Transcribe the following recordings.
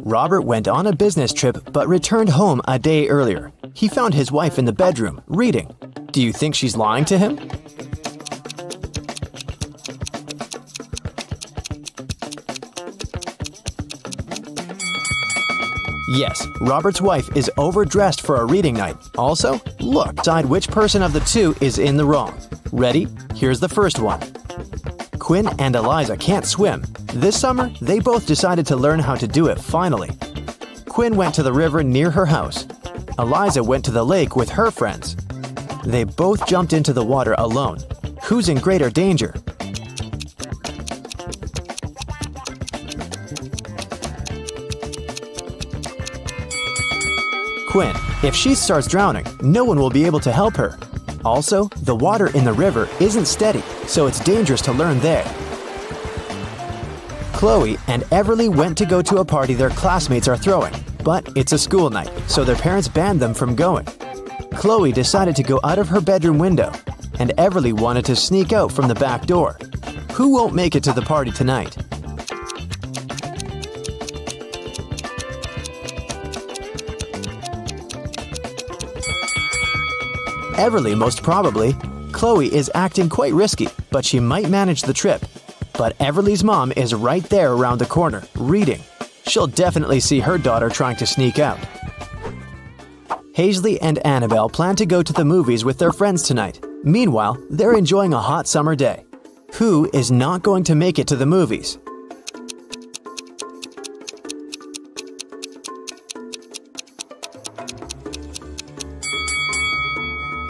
Robert went on a business trip but returned home a day earlier. He found his wife in the bedroom, reading. Do you think she's lying to him? Yes, Robert's wife is overdressed for a reading night. Also, look, decide which person of the two is in the wrong. Ready? Here's the first one. Quinn and Eliza can't swim. This summer, they both decided to learn how to do it finally. Quinn went to the river near her house. Eliza went to the lake with her friends. They both jumped into the water alone. Who's in greater danger? Quinn. If she starts drowning, no one will be able to help her. Also, the water in the river isn't steady, so it's dangerous to learn there. Chloe and Everly went to go to a party their classmates are throwing, but it's a school night, so their parents banned them from going. Chloe decided to go out of her bedroom window, and Everly wanted to sneak out from the back door. Who won't make it to the party tonight? Everly, most probably. Chloe is acting quite risky, but she might manage the trip. But Everly's mom is right there around the corner, reading. She'll definitely see her daughter trying to sneak out. Hazley and Annabelle plan to go to the movies with their friends tonight. Meanwhile, they're enjoying a hot summer day. Who is not going to make it to the movies?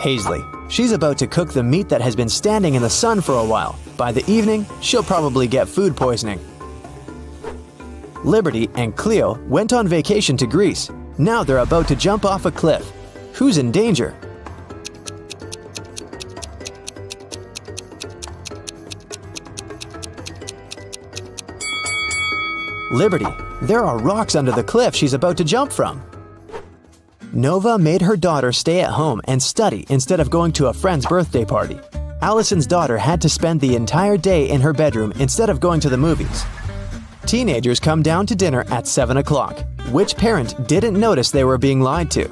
Hazley. She's about to cook the meat that has been standing in the sun for a while. By the evening, she'll probably get food poisoning. Liberty and Cleo went on vacation to Greece. Now they're about to jump off a cliff. Who's in danger? Liberty. There are rocks under the cliff she's about to jump from. Nova made her daughter stay at home and study instead of going to a friend's birthday party. Allison's daughter had to spend the entire day in her bedroom instead of going to the movies. Teenagers come down to dinner at 7 o'clock. Which parent didn't notice they were being lied to?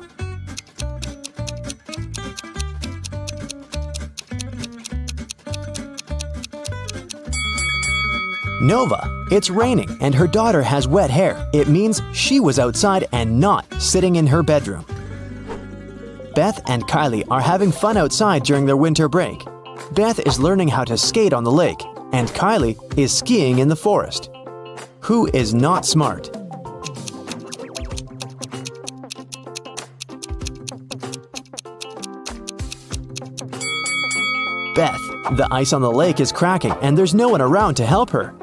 Nova. It's raining and her daughter has wet hair. It means she was outside and not sitting in her bedroom. Beth and Kylie are having fun outside during their winter break. Beth is learning how to skate on the lake, and Kylie is skiing in the forest. Who is not smart? Beth. The ice on the lake is cracking and there's no one around to help her.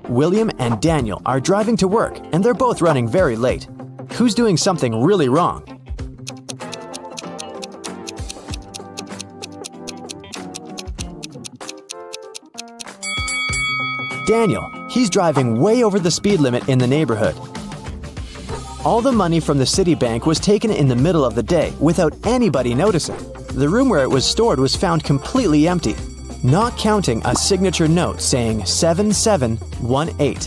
William and Daniel are driving to work and they're both running very late. Who's doing something really wrong? Daniel. He's driving way over the speed limit in the neighborhood. All the money from the city bank was taken in the middle of the day without anybody noticing. The room where it was stored was found completely empty, not counting a signature note saying 7718.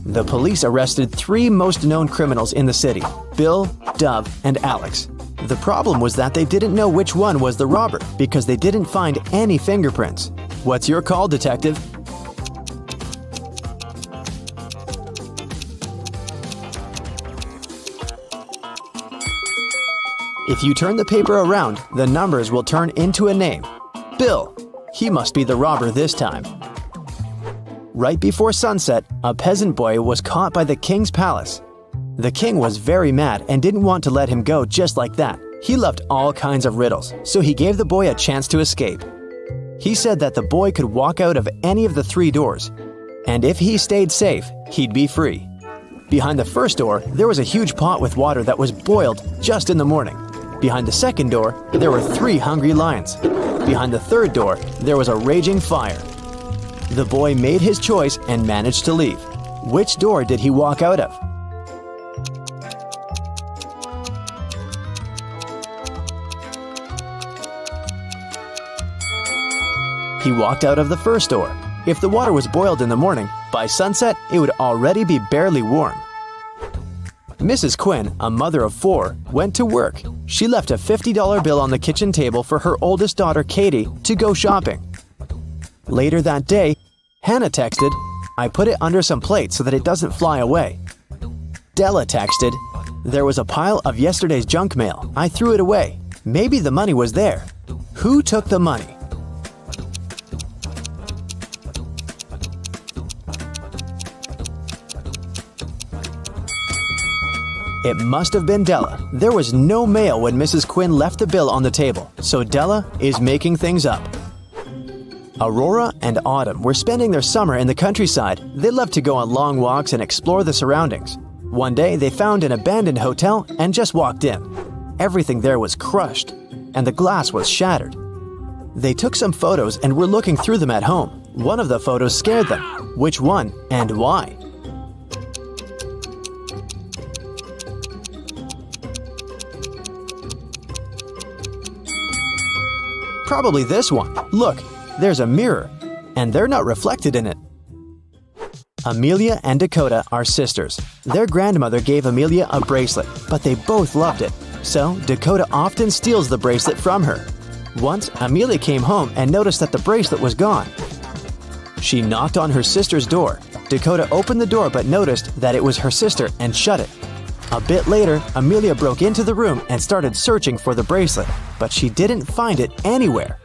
The police arrested 3 most known criminals in the city, Bill, Dove, and Alex. The problem was that they didn't know which one was the robber because they didn't find any fingerprints. What's your call, detective? If you turn the paper around, the numbers will turn into a name. Bill. He must be the robber this time. Right before sunset, a peasant boy was caught by the king's palace. The king was very mad and didn't want to let him go just like that. He loved all kinds of riddles, so he gave the boy a chance to escape. He said that the boy could walk out of any of the 3 doors, and if he stayed safe, he'd be free. Behind the first door, there was a huge pot with water that was boiled just in the morning. Behind the second door, there were 3 hungry lions. Behind the third door, there was a raging fire. The boy made his choice and managed to leave. Which door did he walk out of? He walked out of the first door. If the water was boiled in the morning, by sunset, it would already be barely warm. Mrs. Quinn, a mother of 4, went to work. She left a $50 bill on the kitchen table for her oldest daughter, Katie, to go shopping. Later that day, Hannah texted, "I put it under some plates so that it doesn't fly away." Della texted, "There was a pile of yesterday's junk mail. I threw it away. Maybe the money was there. Who took the money?" It must have been Della. There was no mail when Mrs. Quinn left the bill on the table, so Della is making things up. Aurora and Autumn were spending their summer in the countryside. They loved to go on long walks and explore the surroundings. One day, they found an abandoned hotel and just walked in. Everything there was crushed, and the glass was shattered. They took some photos and were looking through them at home. One of the photos scared them. Which one and why? Probably this one. Look, there's a mirror, and they're not reflected in it. Amelia and Dakota are sisters. Their grandmother gave Amelia a bracelet, but they both loved it. So Dakota often steals the bracelet from her. Once, Amelia came home and noticed that the bracelet was gone. She knocked on her sister's door. Dakota opened the door but noticed that it was her sister and shut it. A bit later, Amelia broke into the room and started searching for the bracelet, but she didn't find it anywhere.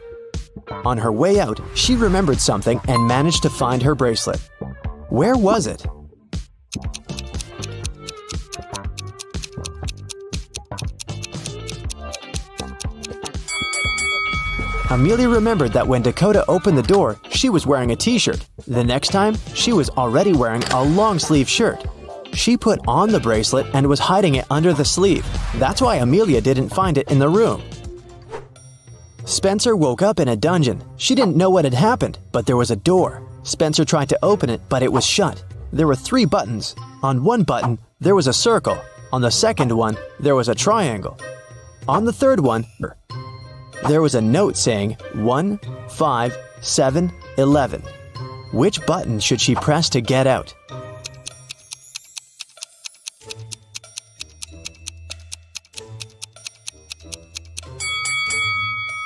On her way out, she remembered something and managed to find her bracelet. Where was it? Amelia remembered that when Dakota opened the door, she was wearing a t-shirt. The next time, she was already wearing a long-sleeve shirt. She put on the bracelet and was hiding it under the sleeve. That's why Amelia didn't find it in the room. Spencer woke up in a dungeon. She didn't know what had happened, but there was a door. Spencer tried to open it, but it was shut. There were 3 buttons. On one button, there was a circle. On the second one, there was a triangle. On the third one, there was a note saying 1, 5, 7, 11. Which button should she press to get out?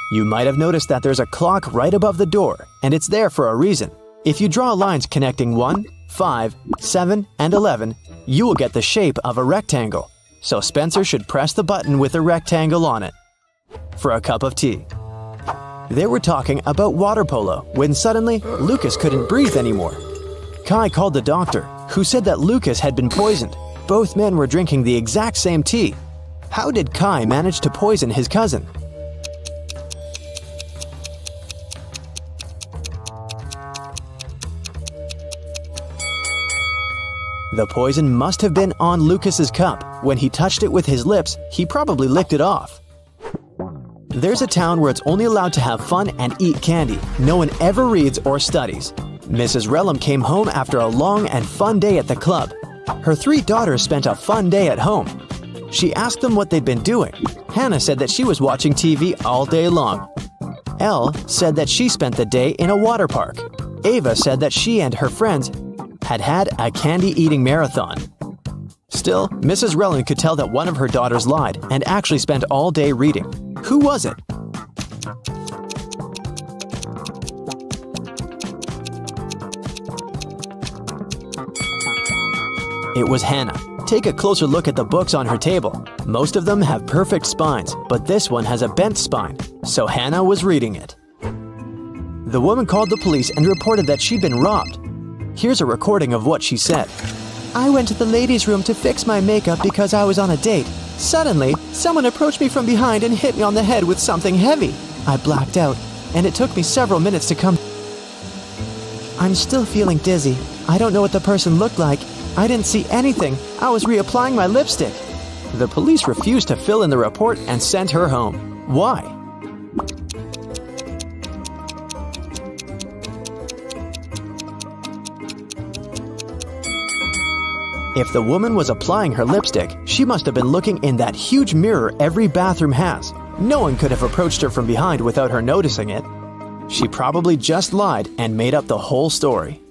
You might have noticed that there's a clock right above the door, and it's there for a reason. If you draw lines connecting 1, 5, 7, and 11, you will get the shape of a rectangle. So Spencer should press the button with a rectangle on it. For a cup of tea. They were talking about water polo when suddenly Lucas couldn't breathe anymore. Kai called the doctor, who said that Lucas had been poisoned. Both men were drinking the exact same tea. How did Kai manage to poison his cousin? The poison must have been on Lucas's cup. When he touched it with his lips, he probably licked it off. There's a town where it's only allowed to have fun and eat candy. No one ever reads or studies. Mrs. Relham came home after a long and fun day at the club. Her 3 daughters spent a fun day at home. She asked them what they'd been doing. Hannah said that she was watching TV all day long. Elle said that she spent the day in a water park. Ava said that she and her friends had a candy-eating marathon. Still, Mrs. Relham could tell that one of her daughters lied and actually spent all day reading. Who was it? It was Hannah. Take a closer look at the books on her table. Most of them have perfect spines, but this one has a bent spine, so Hannah was reading it. The woman called the police and reported that she'd been robbed. Here's a recording of what she said. "I went to the ladies' room to fix my makeup because I was on a date. Suddenly, someone approached me from behind and hit me on the head with something heavy. I blacked out, and it took me several minutes to come. I'm still feeling dizzy. I don't know what the person looked like. I didn't see anything. I was reapplying my lipstick." The police refused to fill in the report and sent her home. Why? If the woman was applying her lipstick, she must have been looking in that huge mirror every bathroom has. No one could have approached her from behind without her noticing it. She probably just lied and made up the whole story.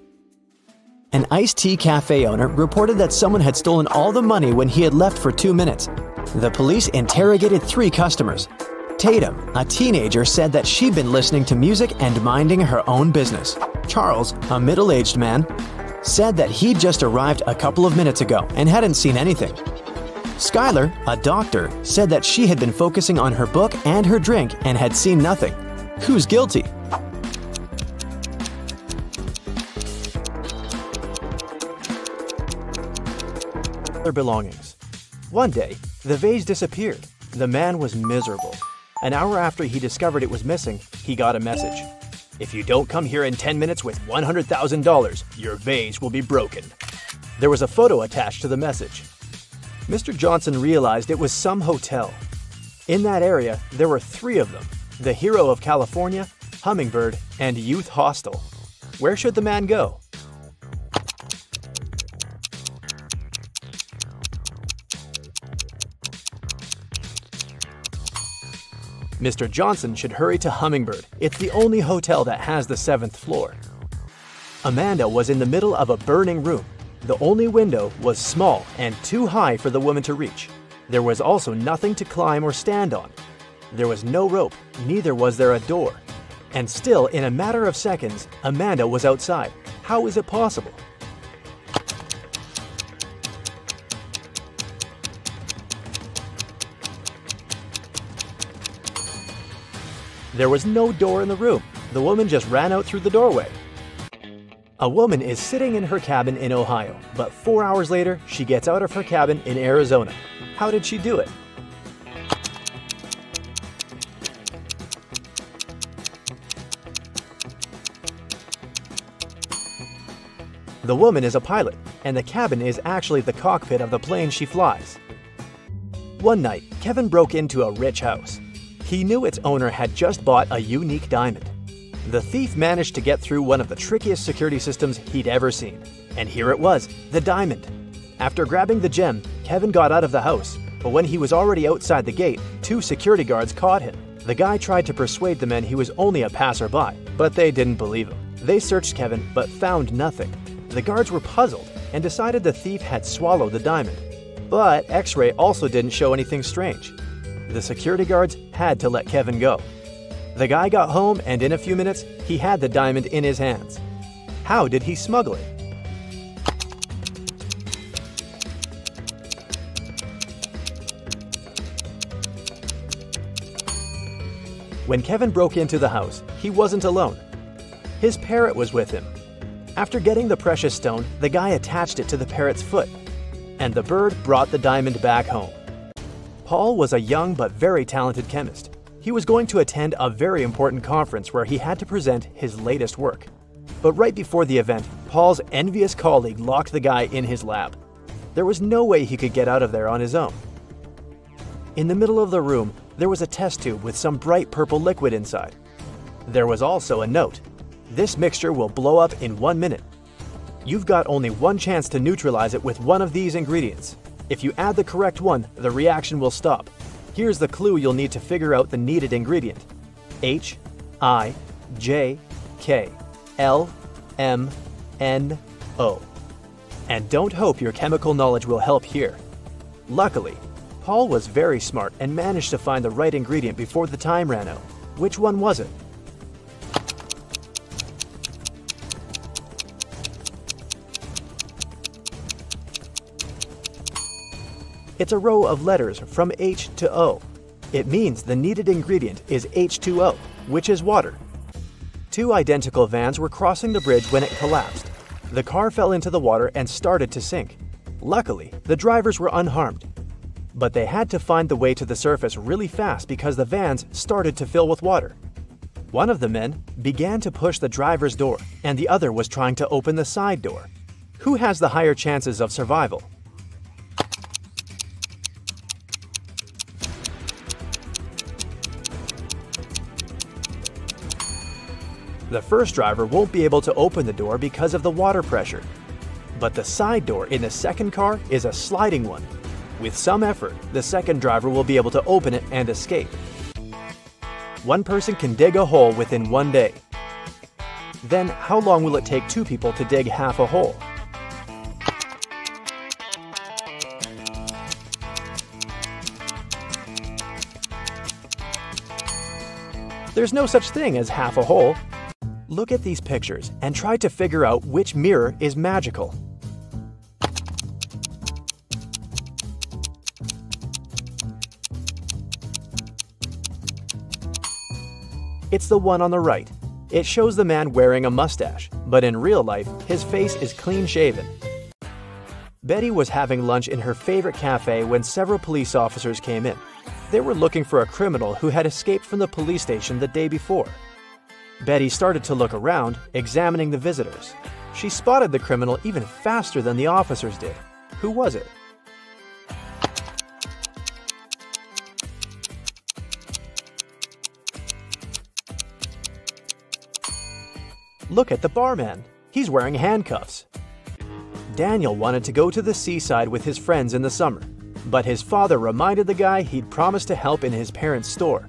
An iced tea cafe owner reported that someone had stolen all the money when he had left for 2 minutes. The police interrogated 3 customers. Tatum, a teenager, said that she'd been listening to music and minding her own business. Charles, a middle-aged man, said that he'd just arrived a couple of minutes ago and hadn't seen anything. Skylar, a doctor, said that she had been focusing on her book and her drink and had seen nothing. Who's guilty? Their belongings. One day, the vase disappeared. The man was miserable. An hour after he discovered it was missing, he got a message. If you don't come here in 10 minutes with $100,000, your vase will be broken. There was a photo attached to the message. Mr. Johnson realized it was some hotel. In that area, there were 3 of them: the Hero of California, Hummingbird, and Youth Hostel. Where should the man go? Mr. Johnson should hurry to Hummingbird. It's the only hotel that has the 7th floor. Amanda was in the middle of a burning room. The only window was small and too high for the woman to reach. There was also nothing to climb or stand on. There was no rope, neither was there a door. And still, in a matter of seconds, Amanda was outside. How is it possible? There was no door in the room. The woman just ran out through the doorway. A woman is sitting in her cabin in Ohio, but 4 hours later, she gets out of her cabin in Arizona. How did she do it? The woman is a pilot, and the cabin is actually the cockpit of the plane she flies. One night, Kevin broke into a rich house. He knew its owner had just bought a unique diamond. The thief managed to get through one of the trickiest security systems he'd ever seen. And here it was, the diamond. After grabbing the gem, Kevin got out of the house, but when he was already outside the gate, 2 security guards caught him. The guy tried to persuade the men he was only a passerby, but they didn't believe him. They searched Kevin, but found nothing. The guards were puzzled and decided the thief had swallowed the diamond. But X-ray also didn't show anything strange. The security guards had to let Kevin go. The guy got home, and in a few minutes, he had the diamond in his hands. How did he smuggle it? When Kevin broke into the house, he wasn't alone. His parrot was with him. After getting the precious stone, the guy attached it to the parrot's foot, and the bird brought the diamond back home. Paul was a young but very talented chemist. He was going to attend a very important conference where he had to present his latest work. But right before the event, Paul's envious colleague locked the guy in his lab. There was no way he could get out of there on his own. In the middle of the room, there was a test tube with some bright purple liquid inside. There was also a note. This mixture will blow up in 1 minute. You've got only one chance to neutralize it with one of these ingredients. If you add the correct one, the reaction will stop. Here's the clue you'll need to figure out the needed ingredient. H, I, J, K, L, M, N, O. And don't hope your chemical knowledge will help here. Luckily, Paul was very smart and managed to find the right ingredient before the time ran out. Which one was it? It's a row of letters from H to O. It means the needed ingredient is H2O, which is water. 2 identical vans were crossing the bridge when it collapsed. The car fell into the water and started to sink. Luckily, the drivers were unharmed. But they had to find the way to the surface really fast because the vans started to fill with water. One of the men began to push the driver's door, and the other was trying to open the side door. Who has the higher chances of survival? The first driver won't be able to open the door because of the water pressure. But the side door in the second car is a sliding one. With some effort, the second driver will be able to open it and escape. One person can dig a hole within 1 day. Then, how long will it take 2 people to dig half a hole? There's no such thing as half a hole. Look at these pictures and try to figure out which mirror is magical. It's the one on the right. It shows the man wearing a mustache, but in real life, his face is clean-shaven. Betty was having lunch in her favorite cafe when several police officers came in. They were looking for a criminal who had escaped from the police station the day before. Betty started to look around, examining the visitors. She spotted the criminal even faster than the officers did. Who was it? Look at the barman. He's wearing handcuffs. Daniel wanted to go to the seaside with his friends in the summer, but his father reminded the guy he'd promised to help in his parents' store.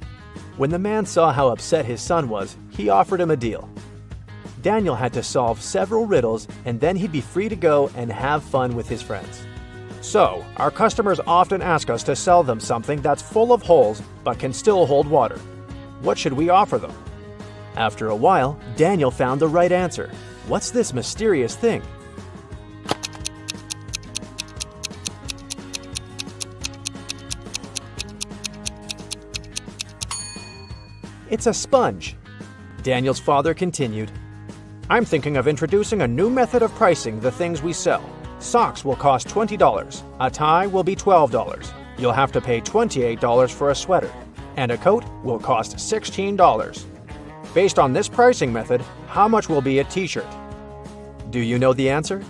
When the man saw how upset his son was, he offered him a deal. Daniel had to solve several riddles, and then he'd be free to go and have fun with his friends. So, our customers often ask us to sell them something that's full of holes but can still hold water. What should we offer them? After a while, Daniel found the right answer. What's this mysterious thing? It's a sponge. Daniel's father continued, I'm thinking of introducing a new method of pricing the things we sell. Socks will cost $20. A tie will be $12. You'll have to pay $28 for a sweater. And a coat will cost $16. Based on this pricing method, how much will be a t-shirt? Do you know the answer?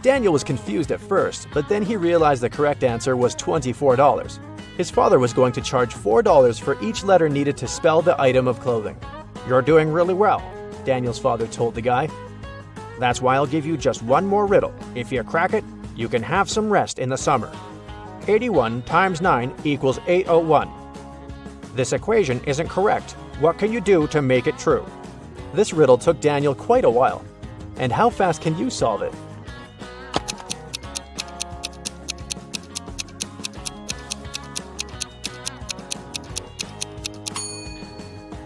Daniel was confused at first, but then he realized the correct answer was $24. His father was going to charge $4 for each letter needed to spell the item of clothing. You're doing really well, Daniel's father told the guy. That's why I'll give you just one more riddle. If you crack it, you can have some rest in the summer. 81 times 9 equals 801. This equation isn't correct. What can you do to make it true? This riddle took Daniel quite a while. And how fast can you solve it?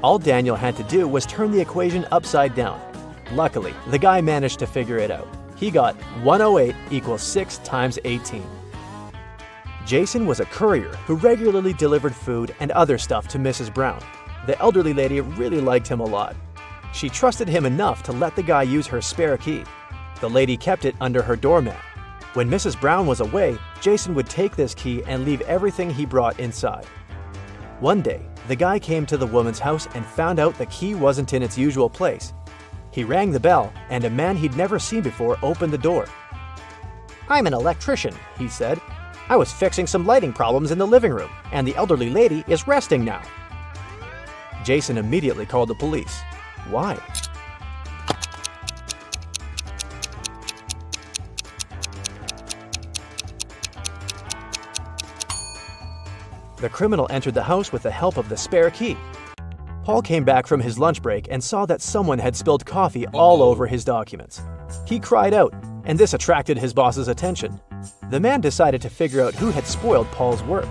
All Daniel had to do was turn the equation upside down. Luckily, the guy managed to figure it out. He got 108 equals 6 times 18. Jason was a courier who regularly delivered food and other stuff to Mrs. Brown. The elderly lady really liked him a lot. She trusted him enough to let the guy use her spare key. The lady kept it under her doormat. When Mrs. Brown was away, Jason would take this key and leave everything he brought inside. One day, the guy came to the woman's house and found out the key wasn't in its usual place. He rang the bell, and a man he'd never seen before opened the door. I'm an electrician, he said. I was fixing some lighting problems in the living room, and the elderly lady is resting now. Jason immediately called the police. Why? The criminal entered the house with the help of the spare key. Paul came back from his lunch break and saw that someone had spilled coffee all over his documents. He cried out, and this attracted his boss's attention. The man decided to figure out who had spoiled Paul's work.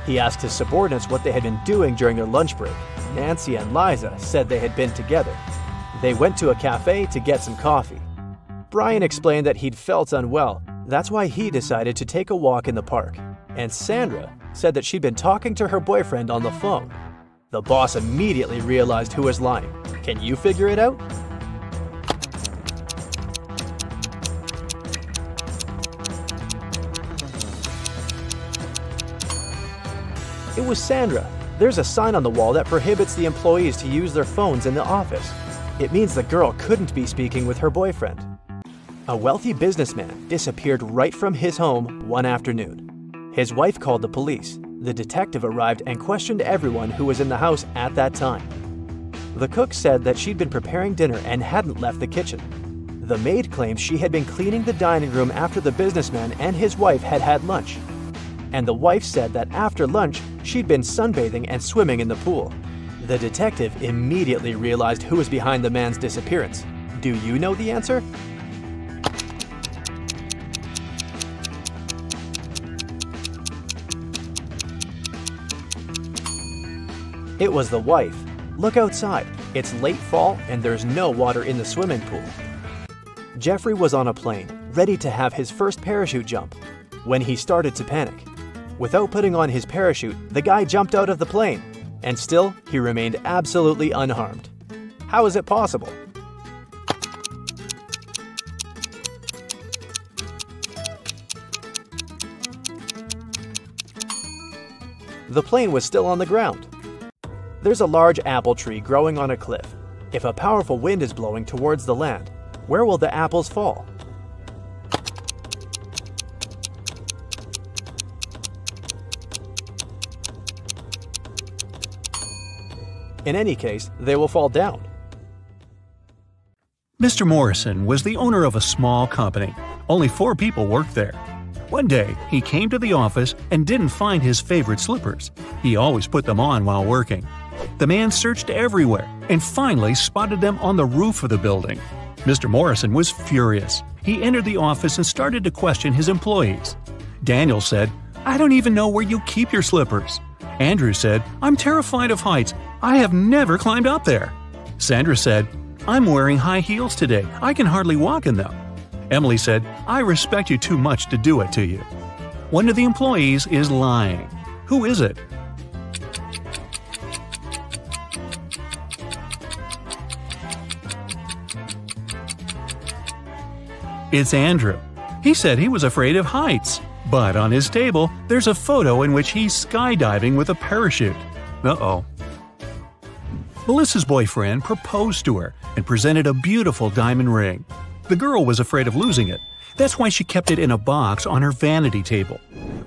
He asked his subordinates what they had been doing during their lunch break. Nancy and Liza said they had been together. They went to a cafe to get some coffee. Brian explained that he'd felt unwell. That's why he decided to take a walk in the park. And Sandra said that she'd been talking to her boyfriend on the phone. The boss immediately realized who was lying. Can you figure it out? It was Sandra. There's a sign on the wall that prohibits the employees to use their phones in the office. It means the girl couldn't be speaking with her boyfriend. A wealthy businessman disappeared right from his home one afternoon. His wife called the police. The detective arrived and questioned everyone who was in the house at that time. The cook said that she'd been preparing dinner and hadn't left the kitchen. The maid claimed she had been cleaning the dining room after the businessman and his wife had had lunch. And the wife said that after lunch, she'd been sunbathing and swimming in the pool. The detective immediately realized who was behind the man's disappearance. Do you know the answer? It was the wife. Look outside. It's late fall and there's no water in the swimming pool. Jeffrey was on a plane, ready to have his first parachute jump, when he started to panic. Without putting on his parachute, the guy jumped out of the plane, and still he remained absolutely unharmed. How is it possible? The plane was still on the ground. There's a large apple tree growing on a cliff. If a powerful wind is blowing towards the land, where will the apples fall? In any case, they will fall down. Mr. Morrison was the owner of a small company. Only 4 people worked there. One day, he came to the office and didn't find his favorite slippers. He always put them on while working. The man searched everywhere and finally spotted them on the roof of the building. Mr. Morrison was furious. He entered the office and started to question his employees. Daniel said, "I don't even know where you keep your slippers." Andrew said, "I'm terrified of heights. I have never climbed up there." Sandra said, "I'm wearing high heels today. I can hardly walk in them." Emily said, "I respect you too much to do it to you." One of the employees is lying. Who is it? It's Andrew. He said he was afraid of heights. But on his table, there's a photo in which he's skydiving with a parachute. Uh-oh. Melissa's boyfriend proposed to her and presented a beautiful diamond ring. The girl was afraid of losing it. That's why she kept it in a box on her vanity table.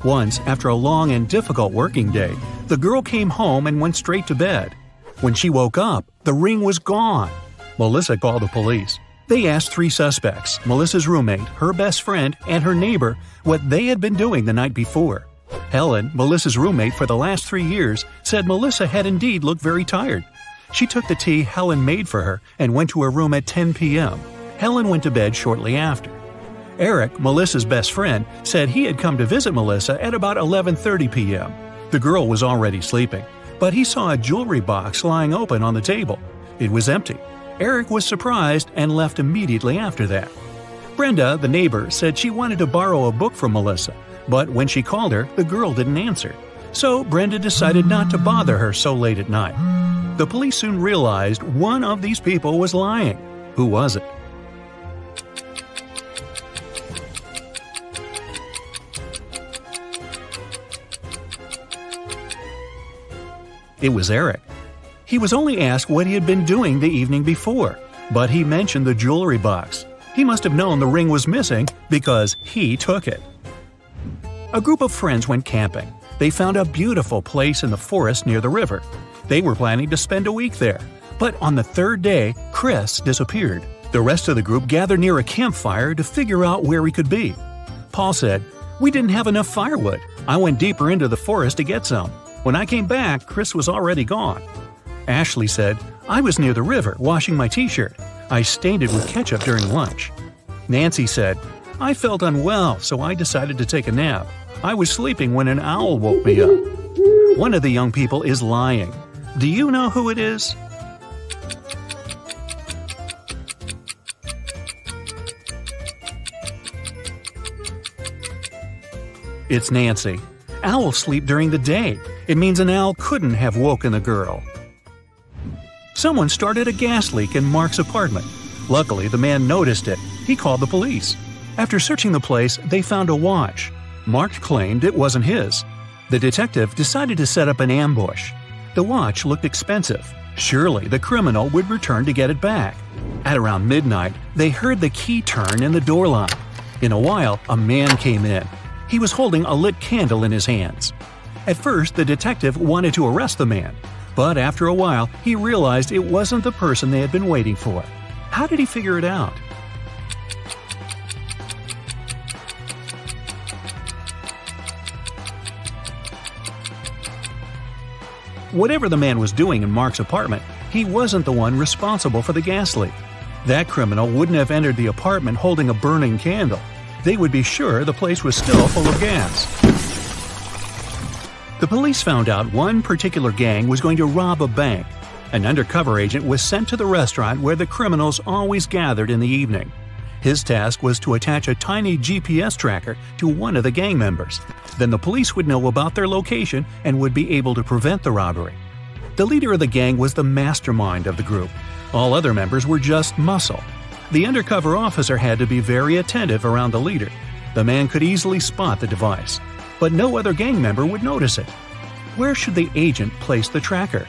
Once, after a long and difficult working day, the girl came home and went straight to bed. When she woke up, the ring was gone. Melissa called the police. They asked 3 suspects, Melissa's roommate, her best friend, and her neighbor, what they had been doing the night before. Helen, Melissa's roommate for the last 3 years, said Melissa had indeed looked very tired. She took the tea Helen made for her and went to her room at 10 p.m. Helen went to bed shortly after. Eric, Melissa's best friend, said he had come to visit Melissa at about 11:30 p.m. The girl was already sleeping, but he saw a jewelry box lying open on the table. It was empty. Eric was surprised and left immediately after that. Brenda, the neighbor, said she wanted to borrow a book from Melissa, but when she called her, the girl didn't answer. So Brenda decided not to bother her so late at night. The police soon realized one of these people was lying. Who was it? It was Eric. He was only asked what he had been doing the evening before, but he mentioned the jewelry box. He must have known the ring was missing because he took it. A group of friends went camping. They found a beautiful place in the forest near the river. They were planning to spend a week there, but on the 3rd day, Chris disappeared. The rest of the group gathered near a campfire to figure out where he could be. Paul said, "We didn't have enough firewood. I went deeper into the forest to get some. When I came back, Chris was already gone." Ashley said, "I was near the river washing my t-shirt. I stained it with ketchup during lunch." Nancy said, "I felt unwell, so I decided to take a nap. I was sleeping when an owl woke me up." One of the young people is lying. Do you know who it is? It's Nancy. Owls sleep during the day. It means an owl couldn't have woken the girl. Someone started a gas leak in Mark's apartment. Luckily, the man noticed it. He called the police. After searching the place, they found a watch. Mark claimed it wasn't his. The detective decided to set up an ambush. The watch looked expensive. Surely the criminal would return to get it back. At around midnight, they heard the key turn in the door lock. In a while, a man came in. He was holding a lit candle in his hands. At first, the detective wanted to arrest the man, but after a while, he realized it wasn't the person they had been waiting for. How did he figure it out? Whatever the man was doing in Mark's apartment, he wasn't the one responsible for the gas leak. That criminal wouldn't have entered the apartment holding a burning candle. They would be sure the place was still full of gas. The police found out one particular gang was going to rob a bank. An undercover agent was sent to the restaurant where the criminals always gathered in the evening. His task was to attach a tiny GPS tracker to one of the gang members. Then the police would know about their location and would be able to prevent the robbery. The leader of the gang was the mastermind of the group. All other members were just muscle. The undercover officer had to be very attentive around the leader. The man could easily spot the device, but no other gang member would notice it. Where should the agent place the tracker?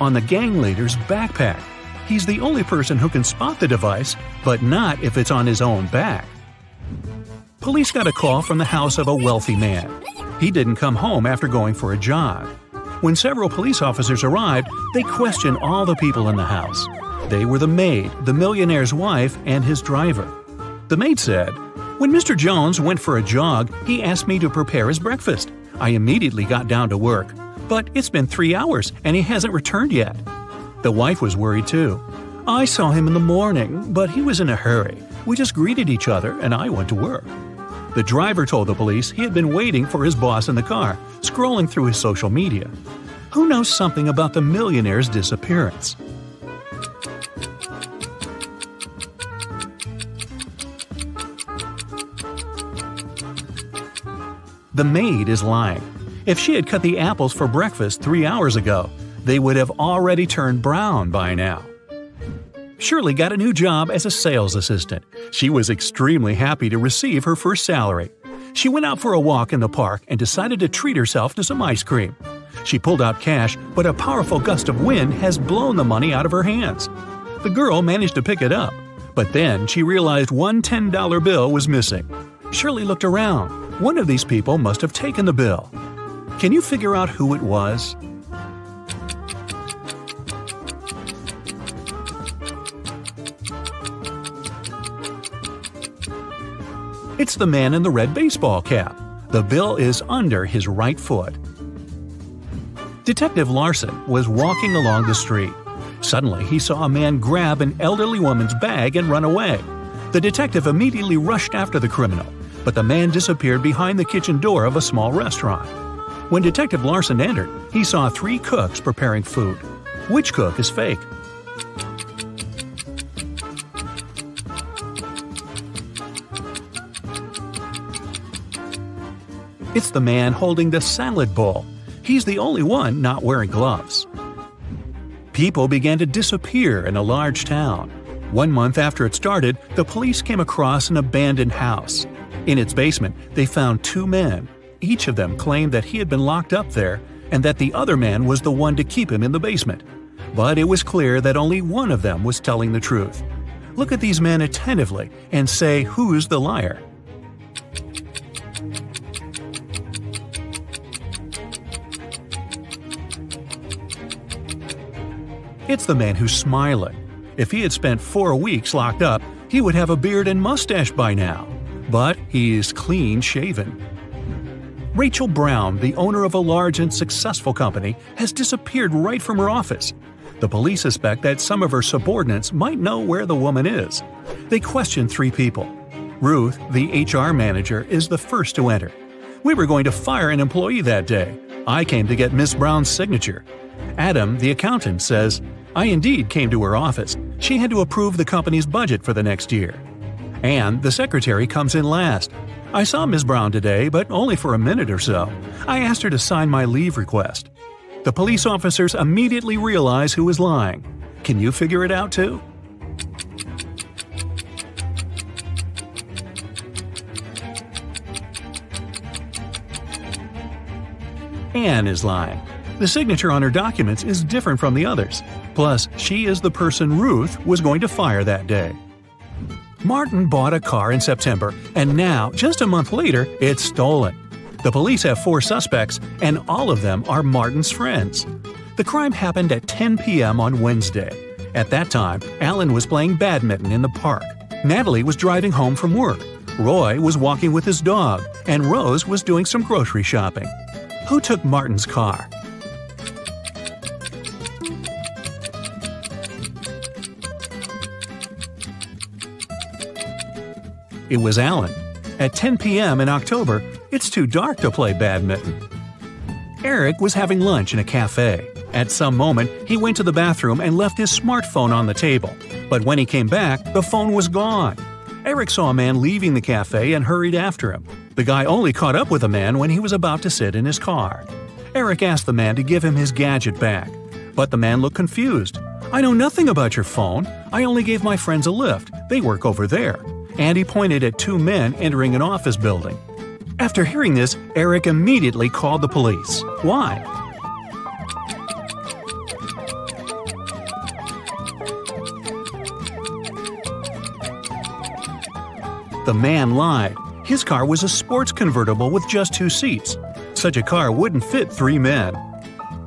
On the gang leader's backpack. He's the only person who can spot the device, but not if it's on his own back. Police got a call from the house of a wealthy man. He didn't come home after going for a jog. When several police officers arrived, they questioned all the people in the house. They were the maid, the millionaire's wife, and his driver. The maid said, "When Mr. Jones went for a jog, he asked me to prepare his breakfast. I immediately got down to work. But it's been 3 hours and he hasn't returned yet." The wife was worried too. "I saw him in the morning, but he was in a hurry. We just greeted each other and I went to work." The driver told the police he had been waiting for his boss in the car, scrolling through his social media. Who knows something about the millionaire's disappearance? The maid is lying. If she had cut the apples for breakfast 3 hours ago, they would have already turned brown by now. Shirley got a new job as a sales assistant. She was extremely happy to receive her first salary. She went out for a walk in the park and decided to treat herself to some ice cream. She pulled out cash, but a powerful gust of wind has blown the money out of her hands. The girl managed to pick it up, but then she realized one $10 bill was missing. Shirley looked around. One of these people must have taken the bill. Can you figure out who it was? It's the man in the red baseball cap. The bill is under his right foot. Detective Larson was walking along the street. Suddenly, he saw a man grab an elderly woman's bag and run away. The detective immediately rushed after the criminal, but the man disappeared behind the kitchen door of a small restaurant. When Detective Larson entered, he saw 3 cooks preparing food. Which cook is fake? It's the man holding the salad bowl. He's the only one not wearing gloves. People began to disappear in a large town. 1 month after it started, the police came across an abandoned house. In its basement, they found 2 men. Each of them claimed that he had been locked up there and that the other man was the one to keep him in the basement. But it was clear that only one of them was telling the truth. Look at these men attentively and say who's the liar. It's the man who's smiling. If he had spent 4 weeks locked up, he would have a beard and mustache by now. But he is clean-shaven. Rachel Brown, the owner of a large and successful company, has disappeared right from her office. The police suspect that some of her subordinates might know where the woman is. They question 3 people. Ruth, the HR manager, is the first to enter. "We were going to fire an employee that day. I came to get Miss Brown's signature." Adam, the accountant, says, "I indeed came to her office. She had to approve the company's budget for the next year." Anne, the secretary, comes in last. "I saw Miss Brown today, but only for a minute or so. I asked her to sign my leave request." The police officers immediately realize who is lying. Can you figure it out too? Anne is lying. The signature on her documents is different from the others. Plus, she is the person Ruth was going to fire that day. Martin bought a car in September, and now, just a month later, it's stolen. The police have 4 suspects, and all of them are Martin's friends. The crime happened at 10 p.m. on Wednesday. At that time, Alan was playing badminton in the park. Natalie was driving home from work. Roy was walking with his dog, and Rose was doing some grocery shopping. Who took Martin's car? It was Alan. At 10 p.m. in October, it's too dark to play badminton. Eric was having lunch in a cafe. At some moment, he went to the bathroom and left his smartphone on the table. But when he came back, the phone was gone. Eric saw a man leaving the cafe and hurried after him. The guy only caught up with the man when he was about to sit in his car. Eric asked the man to give him his gadget back. But the man looked confused. "I know nothing about your phone. I only gave my friends a lift. They work over there." And he pointed at two men entering an office building. After hearing this, Eric immediately called the police. Why? The man lied. His car was a sports convertible with just 2 seats. Such a car wouldn't fit 3 men.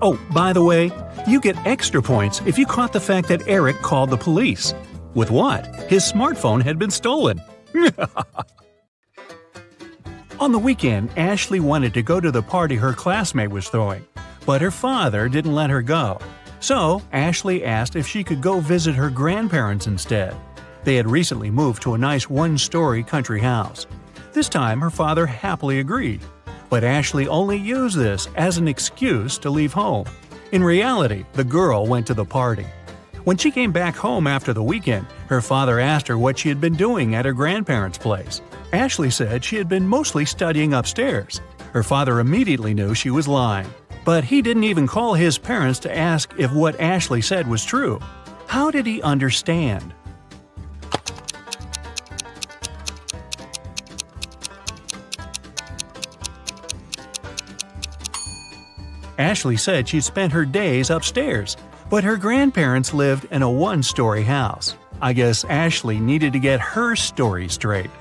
Oh, by the way, you get extra points if you caught the fact that Eric called the police. With what? His smartphone had been stolen. On the weekend, Ashley wanted to go to the party her classmate was throwing, but her father didn't let her go. So, Ashley asked if she could go visit her grandparents instead. They had recently moved to a nice one-story country house. This time, her father happily agreed. But Ashley only used this as an excuse to leave home. In reality, the girl went to the party. When she came back home after the weekend, her father asked her what she had been doing at her grandparents' place. Ashley said she had been mostly studying upstairs. Her father immediately knew she was lying. But he didn't even call his parents to ask if what Ashley said was true. How did he understand? Ashley said she'd spent her days upstairs, but her grandparents lived in a one-story house. I guess Ashley needed to get her story straight.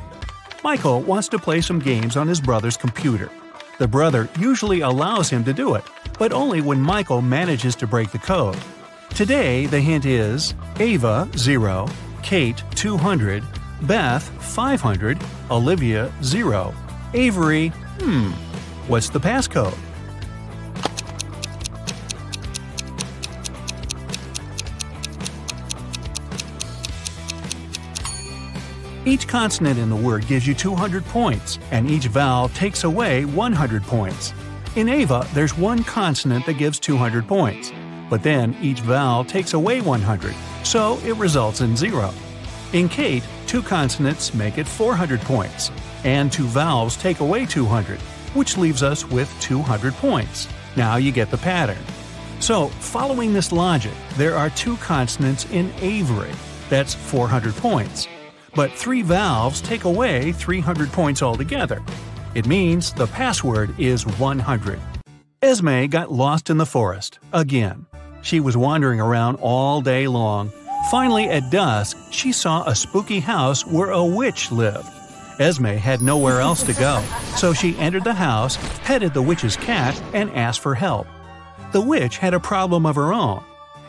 Michael wants to play some games on his brother's computer. The brother usually allows him to do it, but only when Michael manages to break the code. Today, the hint is Ava 0, Kate 200, Beth 500, Olivia 0, Avery, what's the passcode? Each consonant in the word gives you 200 points, and each vowel takes away 100 points. In Ava, there's one consonant that gives 200 points, but then each vowel takes away 100, so it results in 0. In Kate, 2 consonants make it 400 points, and 2 vowels take away 200, which leaves us with 200 points. Now you get the pattern. So, following this logic, there are 2 consonants in Avery. That's 400 points. But 3 vowels take away 300 points altogether. It means the password is 100. Esme got lost in the forest, again. She was wandering around all day long. Finally, at dusk, she saw a spooky house where a witch lived. Esme had nowhere else to go, so she entered the house, petted the witch's cat, and asked for help. The witch had a problem of her own.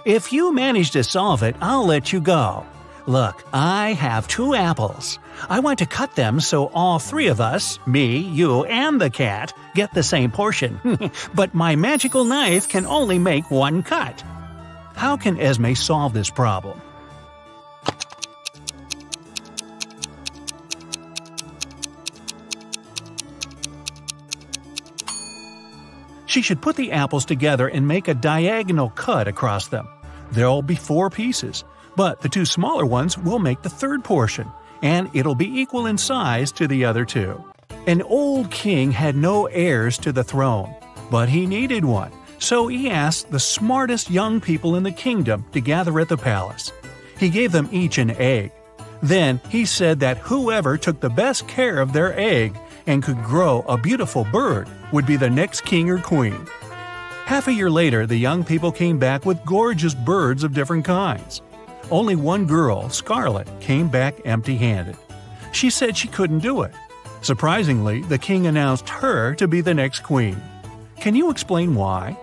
"If you manage to solve it, I'll let you go. Look, I have 2 apples. I want to cut them so all 3 of us, me, you, and the cat, get the same portion. But my magical knife can only make 1 cut." How can Esme solve this problem? She should put the apples together and make a diagonal cut across them. There'll be 4 pieces. But the 2 smaller ones will make the 3rd portion, and it'll be equal in size to the other 2. An old king had no heirs to the throne, but he needed one, so he asked the smartest young people in the kingdom to gather at the palace. He gave them each an egg. Then he said that whoever took the best care of their egg and could grow a beautiful bird would be the next king or queen. Half a year later, the young people came back with gorgeous birds of different kinds. Only one girl, Scarlet, came back empty-handed. She said she couldn't do it. Surprisingly, the king announced her to be the next queen. Can you explain why?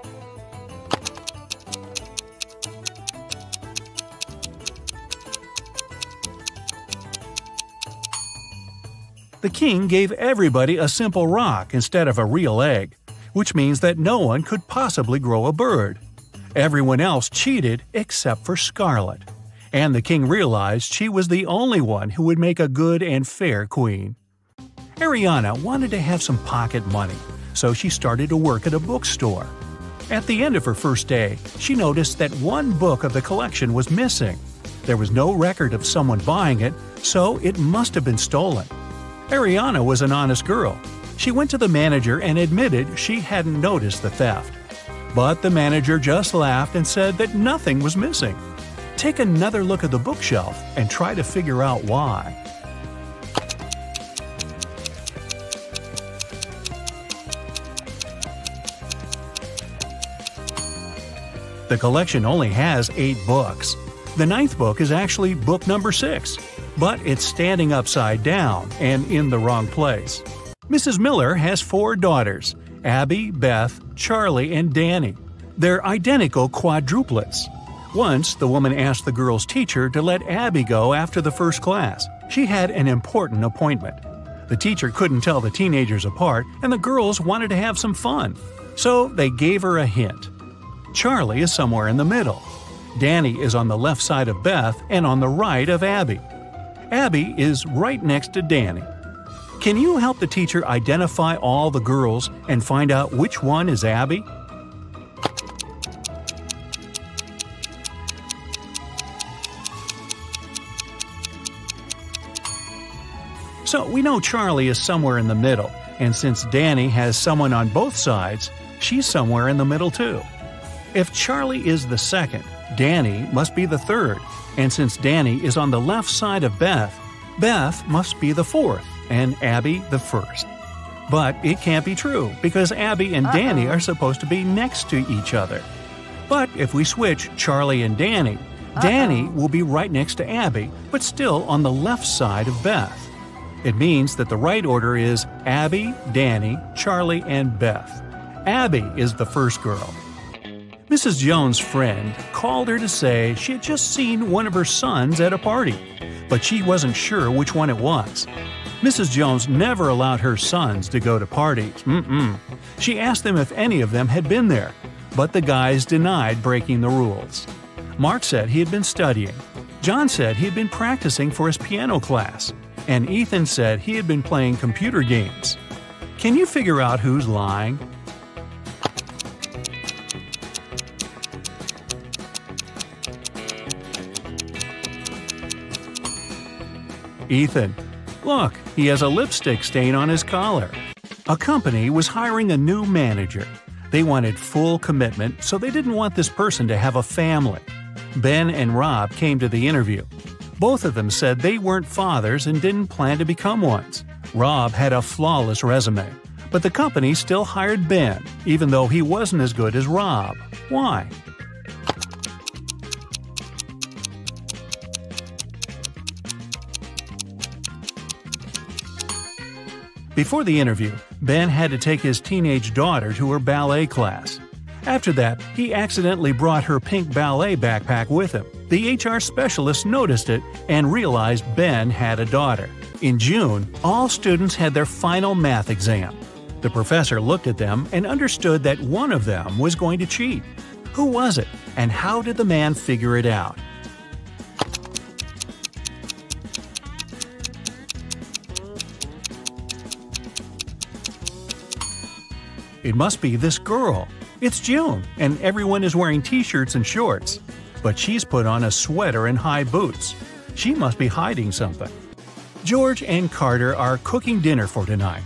The king gave everybody a simple rock instead of a real egg, which means that no one could possibly grow a bird. Everyone else cheated except for Scarlet. and the king realized she was the only one who would make a good and fair queen. Ariana wanted to have some pocket money, so she started to work at a bookstore. At the end of her first day, she noticed that one book of the collection was missing. There was no record of someone buying it, so it must have been stolen. Ariana was an honest girl. She went to the manager and admitted she hadn't noticed the theft. But the manager just laughed and said that nothing was missing. Take another look at the bookshelf and try to figure out why. The collection only has 8 books. The 9th book is actually book number 6, but it's standing upside down and in the wrong place. Mrs. Miller has 4 daughters, Abby, Beth, Charlie, and Danny. They're identical quadruplets. Once, the woman asked the girls' teacher to let Abby go after the first class. She had an important appointment. The teacher couldn't tell the teenagers apart, and the girls wanted to have some fun. So they gave her a hint. Charlie is somewhere in the middle. Danny is on the left side of Beth and on the right of Abby. Abby is right next to Danny. Can you help the teacher identify all the girls and find out which one is Abby? So we know Charlie is somewhere in the middle, and since Danny has someone on both sides, she's somewhere in the middle too. If Charlie is the second, Danny must be the third, and since Danny is on the left side of Beth, Beth must be the fourth, and Abby the first. But it can't be true, because Abby and Danny are supposed to be next to each other. But if we switch Charlie and Danny, Danny will be right next to Abby, but still on the left side of Beth. It means that the right order is Abby, Danny, Charlie, and Beth. Abby is the first girl. Mrs. Jones' friend called her to say she had just seen one of her sons at a party, but she wasn't sure which one it was. Mrs. Jones never allowed her sons to go to parties. She asked them if any of them had been there, but the guys denied breaking the rules. Mark said he had been studying. John said he had been practicing for his piano class. And Ethan said he had been playing computer games. Can you figure out who's lying? Ethan. Look, he has a lipstick stain on his collar. A company was hiring a new manager. They wanted full commitment, so they didn't want this person to have a family. Ben and Rob came to the interview. Both of them said they weren't fathers and didn't plan to become ones. Rob had a flawless resume, but the company still hired Ben, even though he wasn't as good as Rob. Why? Before the interview, Ben had to take his teenage daughter to her ballet class. After that, he accidentally brought her pink ballet backpack with him. The HR specialist noticed it and realized Ben had a daughter. In June, all students had their final math exam. The professor looked at them and understood that one of them was going to cheat. Who was it, and how did the man figure it out? It must be this girl. It's June, and everyone is wearing t-shirts and shorts. But she's put on a sweater and high boots. She must be hiding something. George and Carter are cooking dinner for tonight.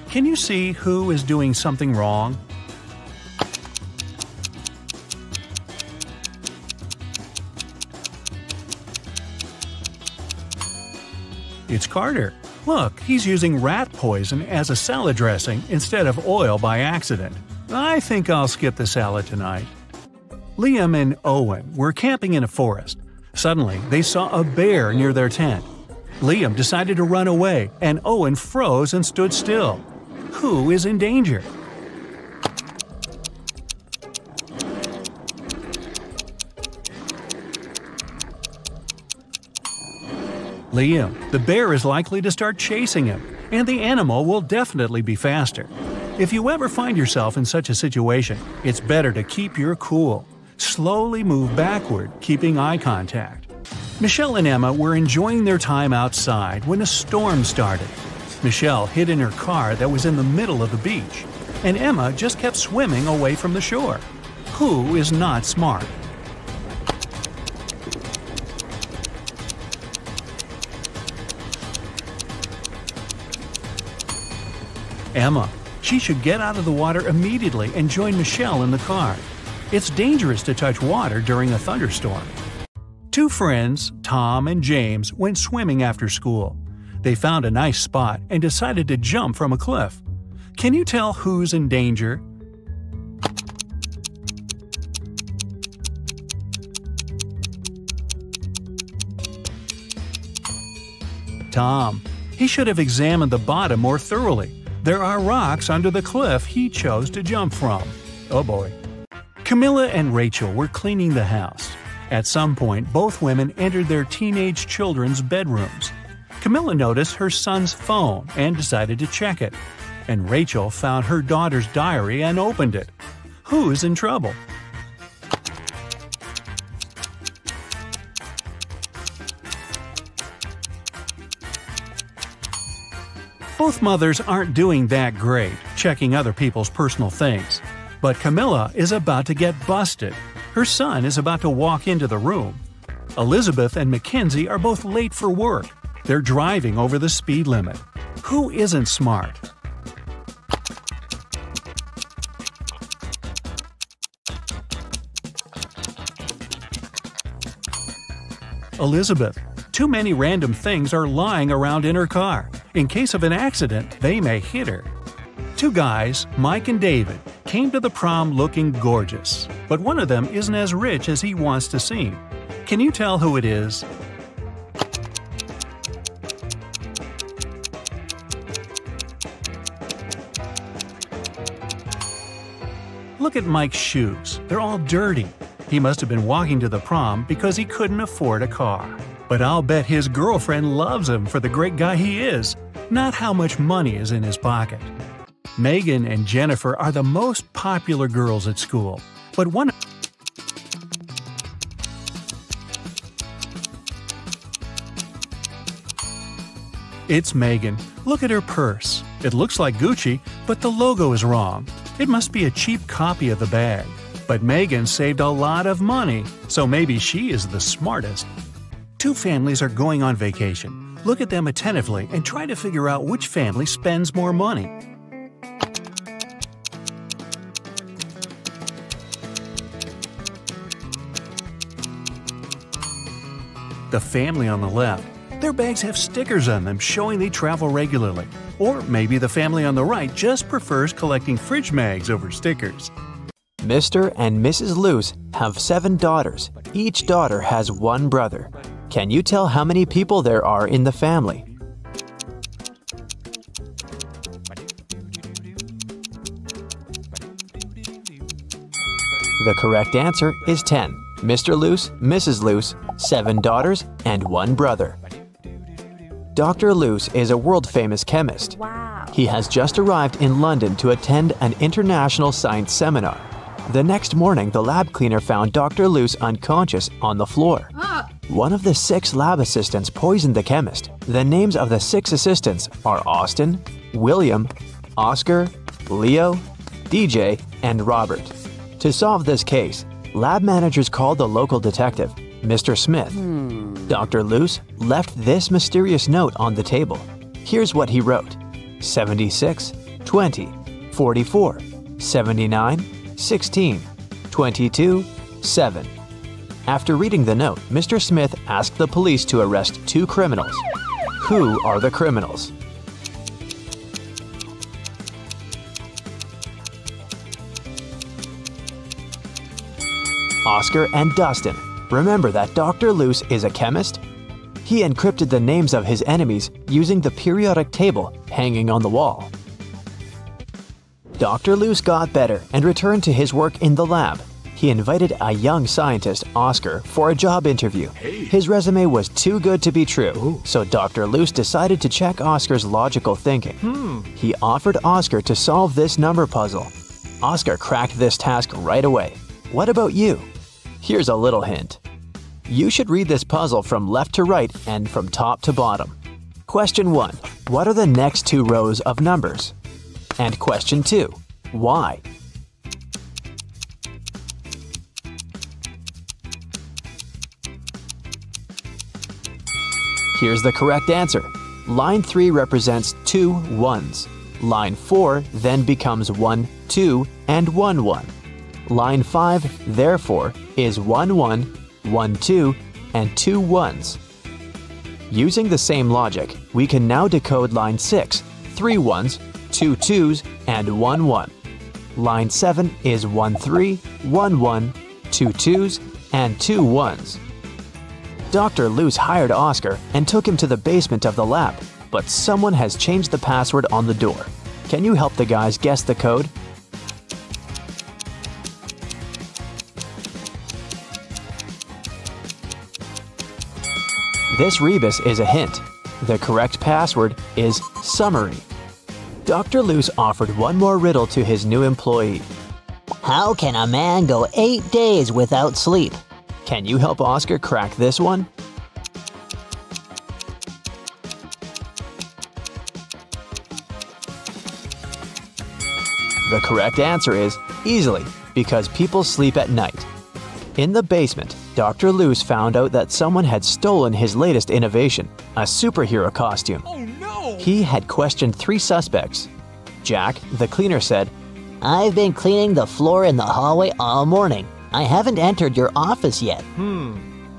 Can you see who is doing something wrong? It's Carter. Look, he's using rat poison as a salad dressing instead of oil by accident. I think I'll skip the salad tonight. Liam and Owen were camping in a forest. Suddenly, they saw a bear near their tent. Liam decided to run away, and Owen froze and stood still. Who is in danger? Liam. The bear is likely to start chasing him, and the animal will definitely be faster. If you ever find yourself in such a situation, it's better to keep your cool. Slowly move backward, keeping eye contact. Michelle and Emma were enjoying their time outside when a storm started. Michelle hid in her car that was in the middle of the beach, and Emma just kept swimming away from the shore. Who is not smart? Emma. She should get out of the water immediately and join Michelle in the car. It's dangerous to touch water during a thunderstorm. Two friends, Tom and James, went swimming after school. They found a nice spot and decided to jump from a cliff. Can you tell who's in danger? Tom. He should have examined the bottom more thoroughly. There are rocks under the cliff he chose to jump from. Oh boy. Camilla and Rachel were cleaning the house. At some point, both women entered their teenage children's bedrooms. Camilla noticed her son's phone and decided to check it. And Rachel found her daughter's diary and opened it. Who's in trouble? Both mothers aren't doing that great, checking other people's personal things. But Camilla is about to get busted. Her son is about to walk into the room. Elizabeth and Mackenzie are both late for work. They're driving over the speed limit. Who isn't smart? Elizabeth. Too many random things are lying around in her car. In case of an accident, they may hit her. Two guys, Mike and David, came to the prom looking gorgeous, but one of them isn't as rich as he wants to seem. Can you tell who it is? Look at Mike's shoes. They're all dirty. He must have been walking to the prom because he couldn't afford a car. But I'll bet his girlfriend loves him for the great guy he is, not how much money is in his pocket. Megan and Jennifer are the most popular girls at school, but one It's Megan. Look at her purse. It looks like Gucci, but the logo is wrong. It must be a cheap copy of the bag. But Megan saved a lot of money, so maybe she is the smartest. Two families are going on vacation. Look at them attentively and try to figure out which family spends more money. The family on the left. Their bags have stickers on them showing they travel regularly. Or maybe the family on the right just prefers collecting fridge mags over stickers. Mr. and Mrs. Luce have 7 daughters. Each daughter has one brother. Can you tell how many people there are in the family? The correct answer is 10. Mr. Luce, Mrs. Luce, 7 daughters, and 1 brother. Dr. Luce is a world-famous chemist. Wow. He has just arrived in London to attend an international science seminar. The next morning, the lab cleaner found Dr. Luce unconscious on the floor. One of the 6 lab assistants poisoned the chemist. The names of the 6 assistants are Austin, William, Oscar, Leo, DJ, and Robert. To solve this case, lab managers called the local detective, Mr. Smith. Dr. Luce left this mysterious note on the table. Here's what he wrote: 76, 20, 44, 79, 16, 22, 7. After reading the note, Mr. Smith asked the police to arrest 2 criminals. Who are the criminals? Oscar and Dustin. Remember that Dr. Luce is a chemist? He encrypted the names of his enemies using the periodic table hanging on the wall. Dr. Luce got better and returned to his work in the lab. He invited a young scientist, Oscar, for a job interview. His resume was too good to be true, so Dr. Luce decided to check Oscar's logical thinking. He offered Oscar to solve this number puzzle. Oscar cracked this task right away. What about you? Here's a little hint. You should read this puzzle from left to right and from top to bottom. Question 1. What are the next 2 rows of numbers? And question 2. Why? Here's the correct answer. Line 3 represents 2 1s. Line 4 then becomes 1 2 and 1 1. Line 5, therefore, is 1 1, 1 2, and 2 1s. Using the same logic, we can now decode line 6, 3 1s, 2 2s, and 1 1. Line 7 is 1 3, 1 1, 2 2s, and 2 1s. Dr. Luce hired Oscar and took him to the basement of the lab, but someone has changed the password on the door. Can you help the guys guess the code? This rebus is a hint. The correct password is summary. Dr. Luce offered one more riddle to his new employee. How can a man go 8 days without sleep? Can you help Oscar crack this one? The correct answer is easily, because people sleep at night. In the basement, Dr. Luce found out that someone had stolen his latest innovation, a superhero costume. Oh no! He had questioned 3 suspects. Jack, the cleaner, said, I've been cleaning the floor in the hallway all morning. I haven't entered your office yet.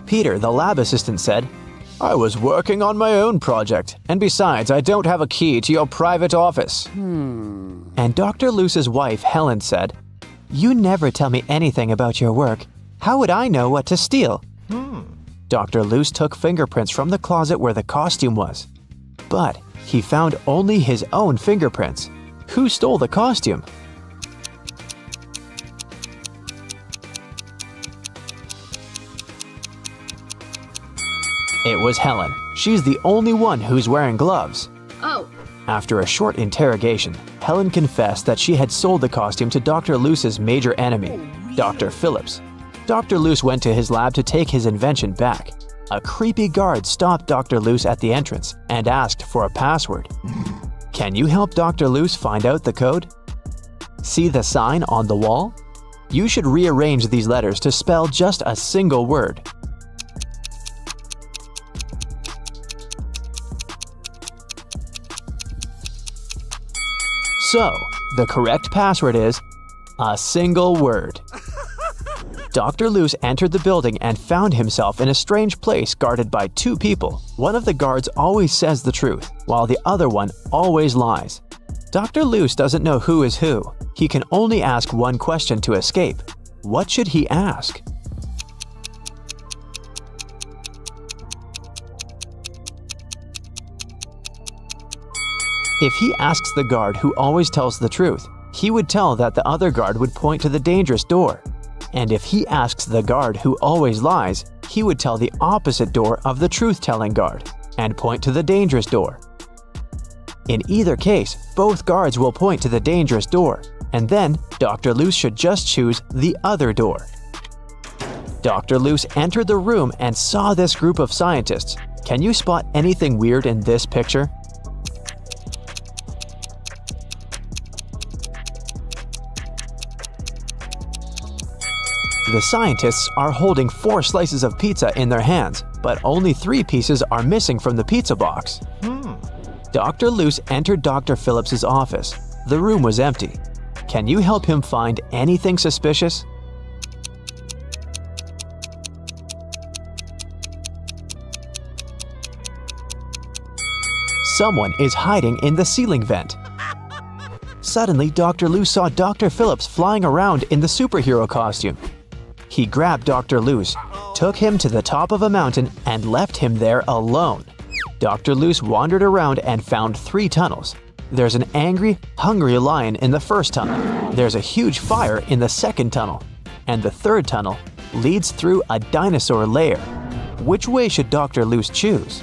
Peter, the lab assistant, said, I was working on my own project, and besides, I don't have a key to your private office. And Dr. Luce's wife, Helen, said, You never tell me anything about your work. How would I know what to steal? Dr. Luce took fingerprints from the closet where the costume was. But he found only his own fingerprints. Who stole the costume? It was Helen. She's the only one who's wearing gloves. Oh. After a short interrogation, Helen confessed that she had sold the costume to Dr. Luce's major enemy, Dr. Phillips. Dr. Luce went to his lab to take his invention back. A creepy guard stopped Dr. Luce at the entrance and asked for a password. Can you help Dr. Luce find out the code? See the sign on the wall? You should rearrange these letters to spell just a single word. So, the correct password is a single word. Dr. Luce entered the building and found himself in a strange place guarded by 2 people. One of the guards always says the truth, while the other one always lies. Dr. Luce doesn't know who is who. He can only ask one question to escape. What should he ask? If he asks the guard who always tells the truth, he would tell that the other guard would point to the dangerous door. And if he asks the guard who always lies, he would tell the opposite door of the truth-telling guard and point to the dangerous door. In either case, both guards will point to the dangerous door, and then Dr. Luce should just choose the other door. Dr. Luce entered the room and saw this group of scientists. Can you spot anything weird in this picture? The scientists are holding 4 slices of pizza in their hands, but only 3 pieces are missing from the pizza box. Dr. Luce entered Dr. Phillips's office. The room was empty. Can you help him find anything suspicious? Someone is hiding in the ceiling vent. Suddenly, Dr. Luce saw Dr. Phillips flying around in the superhero costume. He grabbed Dr. Luce, took him to the top of a mountain, and left him there alone. Dr. Luce wandered around and found 3 tunnels. There's an angry, hungry lion in the first tunnel. There's a huge fire in the second tunnel. And the third tunnel leads through a dinosaur lair. Which way should Dr. Luce choose?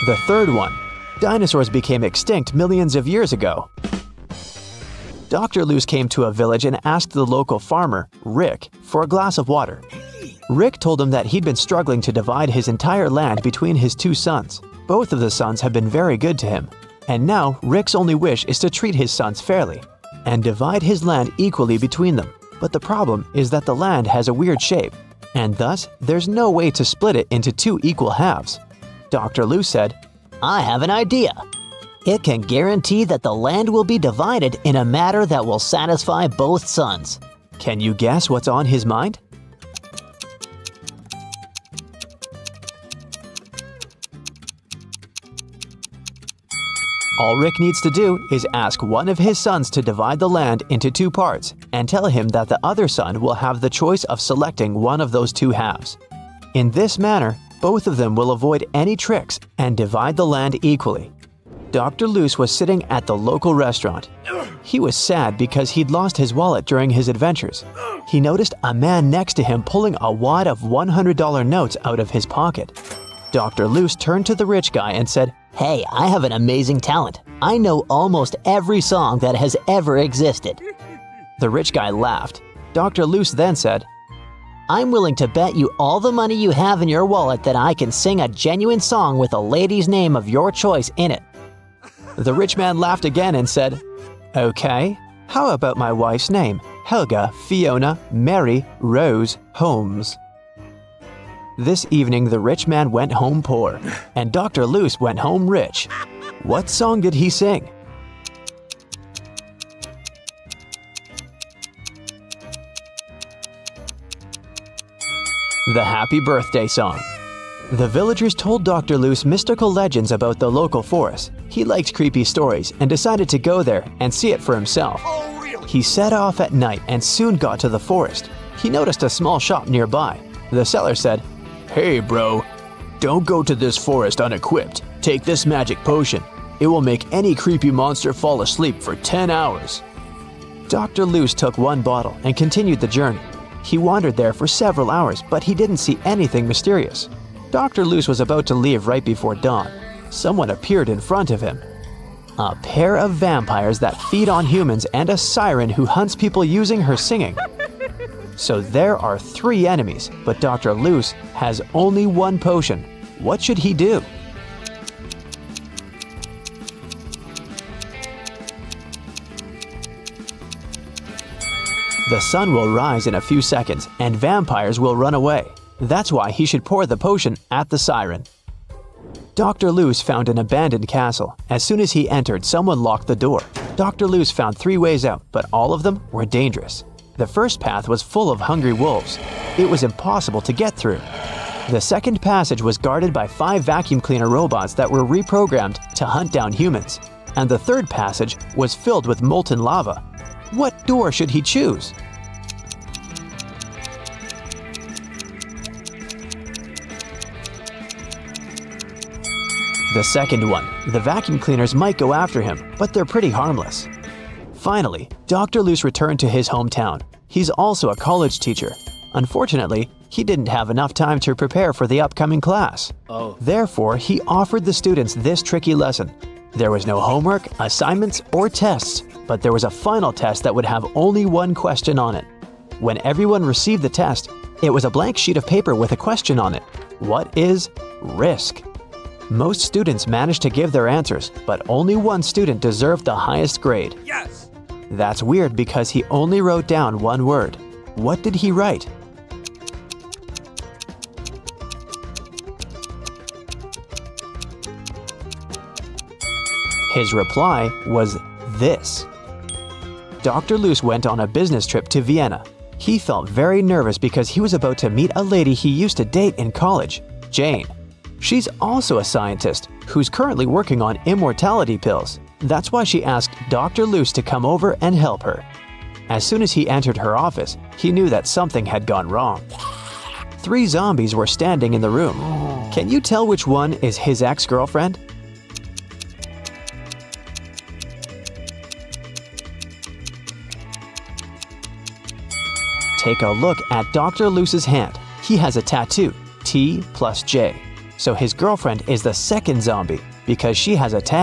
The third one. Dinosaurs became extinct millions of years ago. Dr. Loose came to a village and asked the local farmer, Rick, for a glass of water. Rick told him that he'd been struggling to divide his entire land between his two sons. Both of the sons have been very good to him, and now Rick's only wish is to treat his sons fairly and divide his land equally between them. But the problem is that the land has a weird shape, and thus there's no way to split it into two equal halves. Dr. Loose said, I have an idea. It can guarantee that the land will be divided in a manner that will satisfy both sons. Can you guess what's on his mind? All Rick needs to do is ask one of his sons to divide the land into two parts and tell him that the other son will have the choice of selecting one of those two halves. In this manner, both of them will avoid any tricks and divide the land equally. Dr. Loose was sitting at the local restaurant. He was sad because he'd lost his wallet during his adventures. He noticed a man next to him pulling a wad of $100 notes out of his pocket. Dr. Loose turned to the rich guy and said, Hey, I have an amazing talent. I know almost every song that has ever existed. The rich guy laughed. Dr. Loose then said, I'm willing to bet you all the money you have in your wallet that I can sing a genuine song with a lady's name of your choice in it. The rich man laughed again and said, Okay, how about my wife's name? Helga, Fiona, Mary, Rose, Holmes. This evening, the rich man went home poor, and Dr. Loose went home rich. What song did he sing? The Happy Birthday Song. The villagers told Dr. Loose mystical legends about the local forest. He liked creepy stories and decided to go there and see it for himself. He set off at night and soon got to the forest. He noticed a small shop nearby. The seller said, Hey bro, don't go to this forest unequipped. Take this magic potion. It will make any creepy monster fall asleep for 10 hours. Dr. Loose took one bottle and continued the journey. He wandered there for several hours, but he didn't see anything mysterious. Dr. Loose was about to leave right before dawn. Someone appeared in front of him. A pair of vampires that feed on humans and a siren who hunts people using her singing. So there are 3 enemies, but Dr. Loose has only one potion. What should he do? The sun will rise in a few seconds and vampires will run away. That's why he should pour the potion at the siren. Dr. Loose found an abandoned castle. As soon as he entered, someone locked the door. Dr. Loose found 3 ways out, but all of them were dangerous. The first path was full of hungry wolves. It was impossible to get through. The second passage was guarded by 5 vacuum cleaner robots that were reprogrammed to hunt down humans. And the third passage was filled with molten lava. What door should he choose? The second one. The vacuum cleaners might go after him, but they're pretty harmless. Finally, Dr. Loose returned to his hometown. He's also a college teacher. Unfortunately, he didn't have enough time to prepare for the upcoming class. Therefore, he offered the students this tricky lesson. There was no homework, assignments, or tests, but there was a final test that would have only one question on it. When everyone received the test, it was a blank sheet of paper with a question on it. What is risk? Most students managed to give their answers, but only one student deserved the highest grade. Yes! That's weird because he only wrote down one word. What did he write? His reply was this. Dr. Loose went on a business trip to Vienna. He felt very nervous because he was about to meet a lady he used to date in college, Jane. She's also a scientist who's currently working on immortality pills. That's why she asked Dr. Loose to come over and help her. As soon as he entered her office, he knew that something had gone wrong. 3 zombies were standing in the room. Can you tell which one is his ex-girlfriend? Take a look at Dr. Loose's hand. He has a tattoo, T plus J. So his girlfriend is the second zombie because she has a tag.